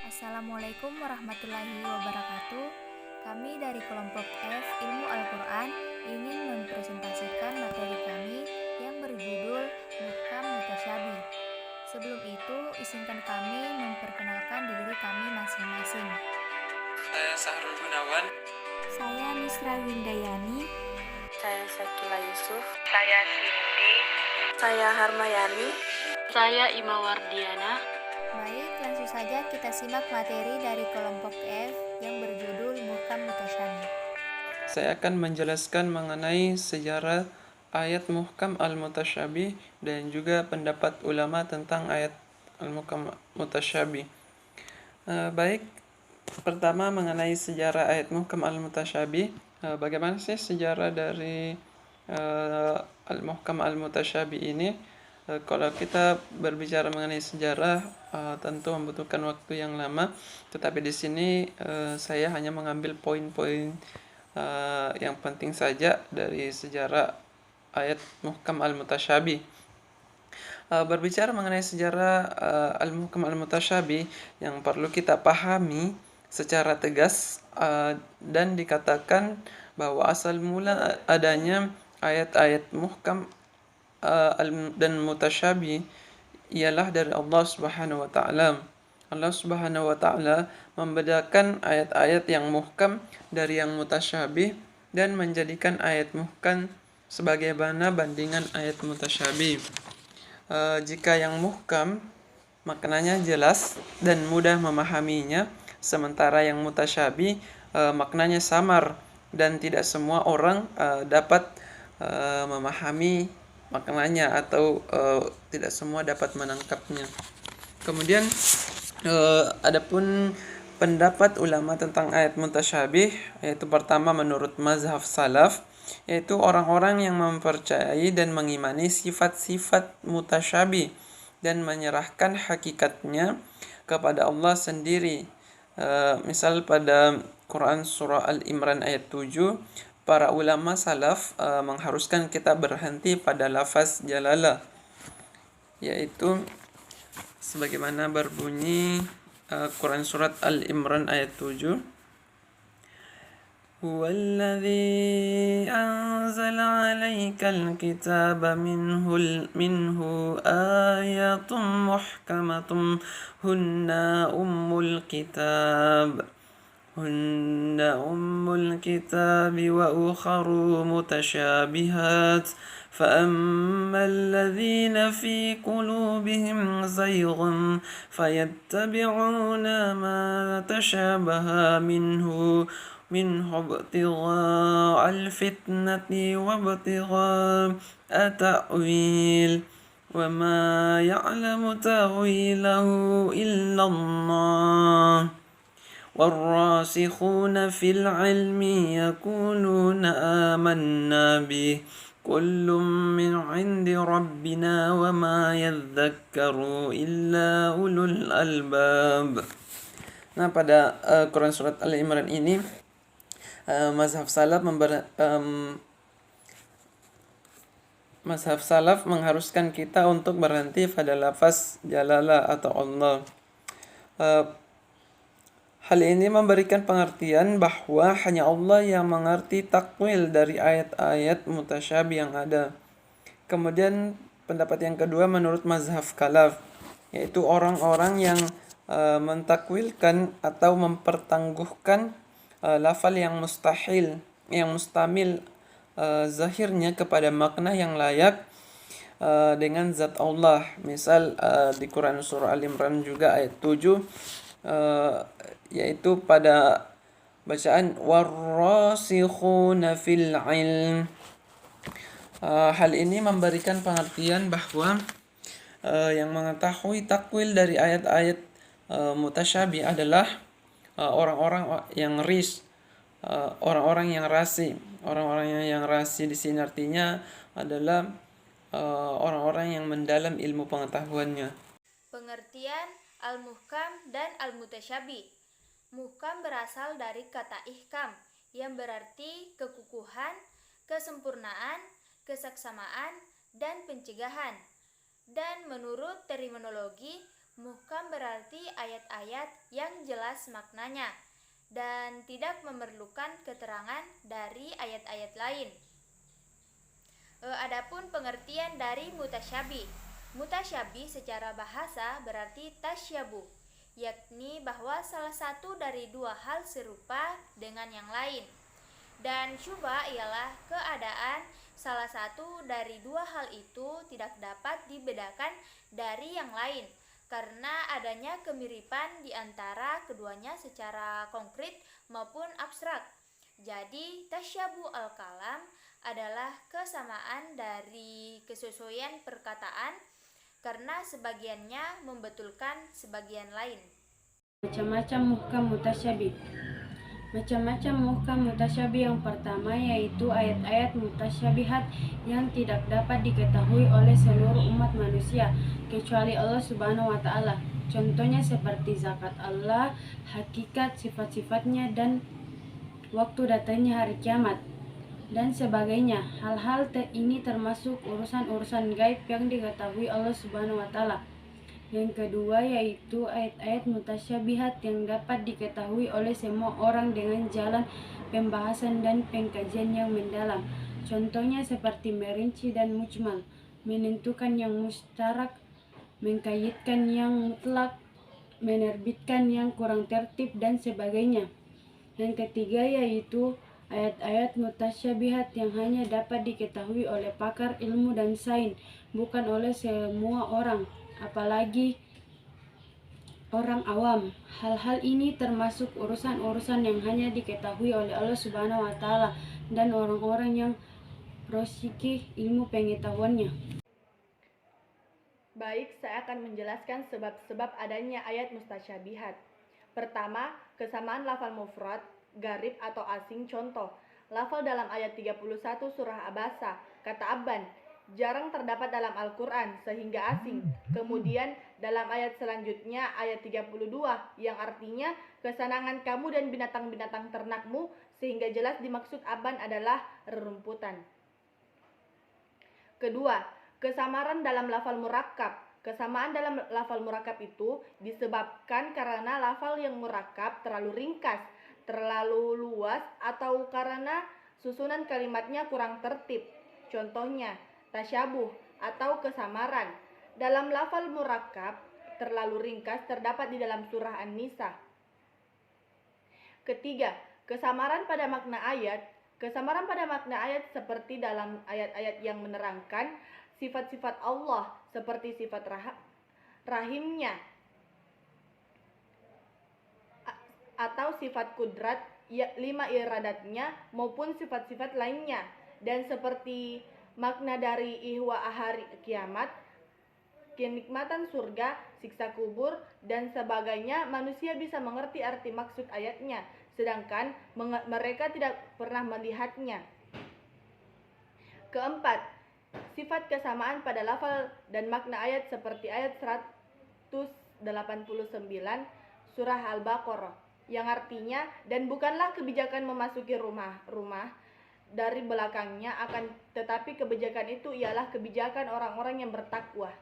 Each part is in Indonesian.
Assalamualaikum warahmatullahi wabarakatuh. Kami dari kelompok F Ilmu Al-Quran ingin mempresentasikan materi kami yang berjudul Muhkam Mutasyabih. Sebelum itu, izinkan kami memperkenalkan diri kami masing-masing. Saya Sahrul Gunawan. Saya Misra Windayani. Saya Sakila Yusuf. Saya Cindy. Saya Harmayani. Saya Imawardiana. Baik, langsung saja kita simak materi dari kelompok F yang berjudul Muhkam Mutasyabih. Saya akan menjelaskan mengenai sejarah ayat muhkam al-mutasyabih dan juga pendapat ulama tentang ayat al-muhkam mutasyabih. Baik, pertama mengenai sejarah ayat muhkam al-mutasyabih. Bagaimana sih sejarah dari al-muhkam al-mutasyabih ini? Kalau kita berbicara mengenai sejarah, tentu membutuhkan waktu yang lama. Tetapi di sini saya hanya mengambil poin-poin yang penting saja dari sejarah ayat muhkam al-mutasyabih. Berbicara mengenai sejarah al-muhkam al-mutasyabih, yang perlu kita pahami secara tegas dan dikatakan bahwa asal mula adanya ayat-ayat muhkam dan mutasyabih ialah dari Allah Subhanahu wa taala. Allah Subhanahu wa taala membedakan ayat-ayat yang muhkam dari yang mutasyabih dan menjadikan ayat muhkam sebagaimana bandingan ayat mutasyabih. Jika yang muhkam maknanya jelas dan mudah memahaminya, sementara yang mutasyabih maknanya samar dan tidak semua orang dapat memahami maknanya atau tidak semua dapat menangkapnya. Kemudian adapun pendapat ulama tentang ayat mutasyabih, yaitu pertama menurut mazhab salaf, yaitu orang-orang yang mempercayai dan mengimani sifat-sifat mutasyabih dan menyerahkan hakikatnya kepada Allah sendiri. Misal pada Quran surah Al-Imran ayat 7, para ulama salaf mengharuskan kita berhenti pada lafaz jalalah, yaitu sebagaimana berbunyi Quran surat Al-Imran ayat 7, Huwallazi anzala 'alaikal kitaba minhu ayatun muhkamatun hunna ummul kitab هن أم الكتاب وأخر متشابهات فأما الذين في قلوبهم زيغ فيتبعون ما تشابه منه ابتغاء الفتنة وابتغاء تأويل وما يعلم تأويله إلا الله والراسخون في العلم يقولون آمنا به كل من عند ربنا وما يذكر إلا أولو الألباب. Nah, pada Quran surat Al-Imran ini mazhab salaf mengharuskan kita untuk berhenti pada lafaz jalalah atau Allah. Hal ini memberikan pengertian bahwa hanya Allah yang mengerti takwil dari ayat-ayat mutasyabih yang ada. Kemudian pendapat yang kedua menurut mazhab khalaf, yaitu orang-orang yang mentakwilkan atau mempertangguhkan lafal yang mustahil, yang mustamil zahirnya kepada makna yang layak dengan zat Allah. Misal di Quran surah Al-Imran juga ayat 7, yaitu pada bacaan warrasikhuna fil ilm. Hal ini memberikan pengertian bahwa yang mengetahui takwil dari ayat-ayat mutasyabih adalah orang-orang yang orang-orang yang rasi. Orang-orang yang rasi di sini artinya adalah orang-orang yang mendalam ilmu pengetahuannya. Pengertian Al-Muhkam dan Al-Mutasyabih. Muhkam berasal dari kata ihkam yang berarti kekukuhan, kesempurnaan, kesaksamaan, dan pencegahan. Dan menurut terminologi, Muhkam berarti ayat-ayat yang jelas maknanya dan tidak memerlukan keterangan dari ayat-ayat lain. Adapun pengertian dari mutasyabih. Mutasyabih secara bahasa berarti tasyabuh, yakni bahwa salah satu dari dua hal serupa dengan yang lain. Dan syubhah ialah keadaan salah satu dari dua hal itu tidak dapat dibedakan dari yang lain karena adanya kemiripan di antara keduanya secara konkret maupun abstrak. Jadi, tasyabuh al-kalam adalah kesamaan dari kesesuaian perkataan karena sebagiannya membetulkan sebagian lain. Macam-macam muhkam mutasyabih. Macam-macam muhkam mutasyabih yang pertama yaitu ayat-ayat mutasyabihat yang tidak dapat diketahui oleh seluruh umat manusia kecuali Allah Subhanahu wa taala. Contohnya seperti zakat Allah, hakikat sifat-sifatnya dan waktu datangnya hari kiamat dan sebagainya. Hal-hal ini termasuk urusan-urusan gaib yang diketahui Allah Subhanahu wa taala. Yang kedua yaitu ayat-ayat mutasyabihat yang dapat diketahui oleh semua orang dengan jalan pembahasan dan pengkajian yang mendalam. Contohnya seperti merinci dan mujmal, menentukan yang mustarak, mengkaitkan yang mutlak, menerbitkan yang kurang tertib dan sebagainya. Yang ketiga yaitu ayat-ayat mutasyabihat yang hanya dapat diketahui oleh pakar ilmu dan sains, bukan oleh semua orang, apalagi orang awam. Hal-hal ini termasuk urusan-urusan yang hanya diketahui oleh Allah Subhanahu wa taala dan orang-orang yang rasikh ilmu pengetahuannya. Baik, saya akan menjelaskan sebab-sebab adanya ayat mustasyabihat. Pertama, kesamaan lafal mufrad, gharib atau asing. Contoh, lafal dalam ayat 31 surah Abasa, kata Abban, jarang terdapat dalam Al-Quran sehingga asing. Kemudian dalam ayat selanjutnya ayat 32 yang artinya kesenangan kamu dan binatang-binatang ternakmu sehingga jelas dimaksud Abban adalah rerumputan. Kedua, kesamaran dalam lafal murakkab. Kesamaan dalam lafal murakkab itu disebabkan karena lafal yang murakkab terlalu ringkas, terlalu luas atau karena susunan kalimatnya kurang tertib. Contohnya, tasyabuh atau kesamaran dalam lafal murakkab terlalu ringkas terdapat di dalam surah An-Nisa. Ketiga, kesamaran pada makna ayat. Kesamaran pada makna ayat seperti dalam ayat-ayat yang menerangkan sifat-sifat Allah seperti sifat rahimnya atau sifat kudrat, 5 iradatnya maupun sifat-sifat lainnya, dan seperti makna dari ihwa hari kiamat, kenikmatan surga, siksa kubur, dan sebagainya, manusia bisa mengerti arti maksud ayatnya, sedangkan mereka tidak pernah melihatnya. Keempat, sifat kesamaan pada lafal dan makna ayat seperti ayat 189 surah Al-Baqarah yang artinya, dan bukanlah kebijakan memasuki rumah dari belakangnya, akan tetapi kebijakan itu ialah kebijakan orang-orang yang bertakwa.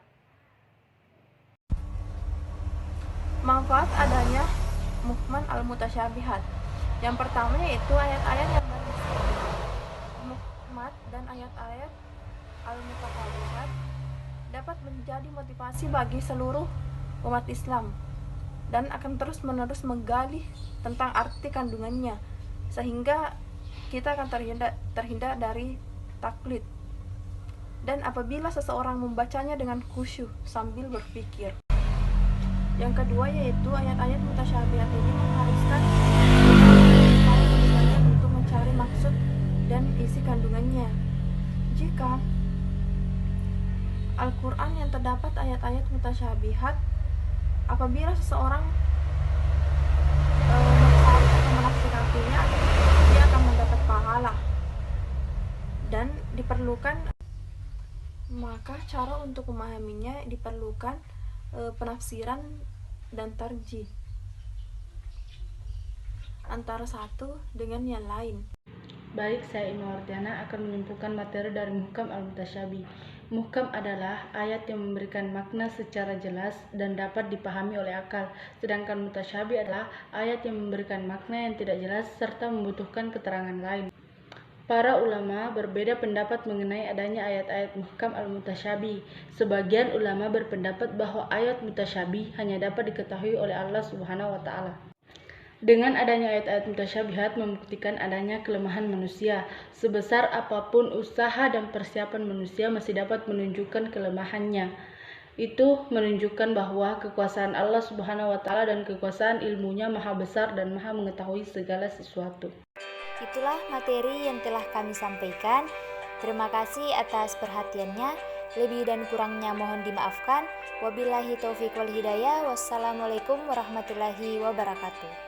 Manfaat adanya muhkam al-mutasyabihat. Yang pertama yaitu ayat-ayat yang berisi muhkamat dan ayat-ayat al-mutasyabihat dapat menjadi motivasi bagi seluruh umat Islam dan akan terus-menerus menggali tentang arti kandungannya sehingga kita akan terhindar dari taklid. Dan apabila seseorang membacanya dengan khusyuk sambil berpikir. Yang kedua yaitu ayat-ayat mutasyabihat ini mengharuskan untuk mencari maksud dan isi kandungannya. Jika Al-Quran yang terdapat ayat-ayat mutasyabihat, apabila seseorang mencari atau menafsirkannya, dia akan mendapat pahala dan diperlukan, maka cara untuk memahaminya diperlukan penafsiran dan tarjih antara satu dengan yang lain. Baik, saya Ima Wardiana akan menyimpulkan materi dari muhkam al-mutasyabih. Muhkam adalah ayat yang memberikan makna secara jelas dan dapat dipahami oleh akal, sedangkan mutasyabih adalah ayat yang memberikan makna yang tidak jelas serta membutuhkan keterangan lain. Para ulama berbeda pendapat mengenai adanya ayat-ayat muhkam al-mutasyabih. Sebagian ulama berpendapat bahwa ayat mutasyabih hanya dapat diketahui oleh Allah Subhanahu wa taala. Dengan adanya ayat-ayat mutasyabihat membuktikan adanya kelemahan manusia. Sebesar apapun usaha dan persiapan manusia masih dapat menunjukkan kelemahannya. Itu menunjukkan bahwa kekuasaan Allah Subhanahu wa taala dan kekuasaan ilmunya maha besar dan maha mengetahui segala sesuatu. Itulah materi yang telah kami sampaikan. Terima kasih atas perhatiannya. Lebih dan kurangnya mohon dimaafkan. Wabillahi taufiq wal hidayah. Wassalamualaikum warahmatullahi wabarakatuh.